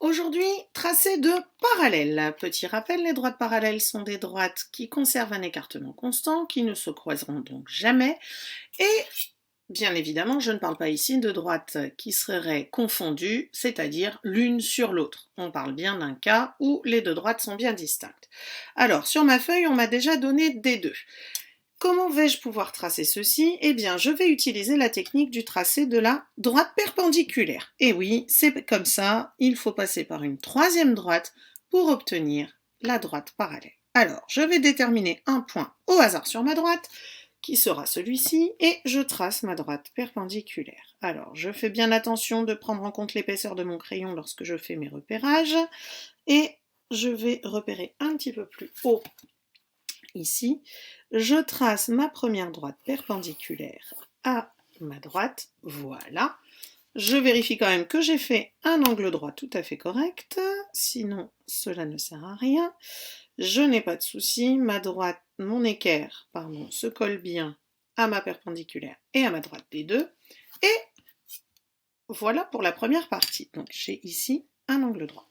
Aujourd'hui, tracé de parallèles. Petit rappel, les droites parallèles sont des droites qui conservent un écartement constant, qui ne se croiseront donc jamais. Et bien évidemment, je ne parle pas ici de droites qui seraient confondues, c'est-à-dire l'une sur l'autre. On parle bien d'un cas où les deux droites sont bien distinctes. Alors, sur ma feuille, on m'a déjà donné des deux. Comment vais-je pouvoir tracer ceci? Eh bien, je vais utiliser la technique du tracé de la droite perpendiculaire. Et oui, c'est comme ça, il faut passer par une troisième droite pour obtenir la droite parallèle. Alors, je vais déterminer un point au hasard sur ma droite, qui sera celui-ci, et je trace ma droite perpendiculaire. Alors, je fais bien attention de prendre en compte l'épaisseur de mon crayon lorsque je fais mes repérages, et je vais repérer un petit peu plus haut ici, je trace ma première droite perpendiculaire à ma droite, voilà. Je vérifie quand même que j'ai fait un angle droit tout à fait correct, sinon cela ne sert à rien. Je n'ai pas de souci, mon équerre, se colle bien à ma perpendiculaire et à ma droite des deux. Et voilà pour la première partie. Donc j'ai ici un angle droit.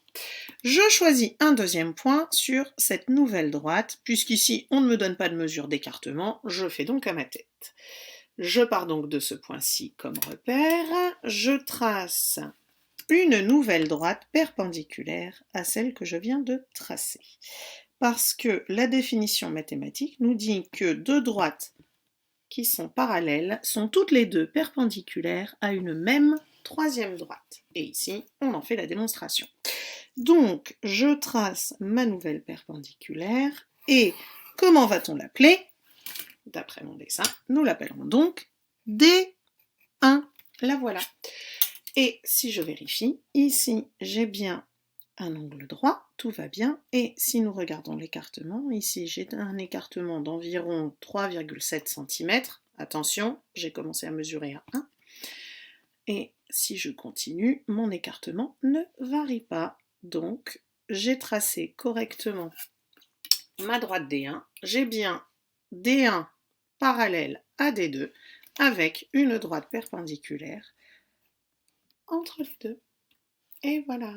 Je choisis un deuxième point sur cette nouvelle droite, puisqu'ici on ne me donne pas de mesure d'écartement, je fais donc à ma tête. Je pars donc de ce point-ci comme repère, je trace une nouvelle droite perpendiculaire à celle que je viens de tracer. Parce que la définition mathématique nous dit que deux droites qui sont parallèles sont toutes les deux perpendiculaires à une même troisième droite. Et ici, on en fait la démonstration. Donc, je trace ma nouvelle perpendiculaire et comment va-t-on l'appeler? D'après mon dessin, nous l'appellerons donc D1. La voilà. Et si je vérifie, ici j'ai bien un angle droit, tout va bien. Et si nous regardons l'écartement, ici j'ai un écartement d'environ 3,7 cm. Attention, j'ai commencé à mesurer à 1. Et si je continue, mon écartement ne varie pas. Donc, j'ai tracé correctement ma droite D1. J'ai bien D1 parallèle à D2 avec une droite perpendiculaire entre les deux. Et voilà.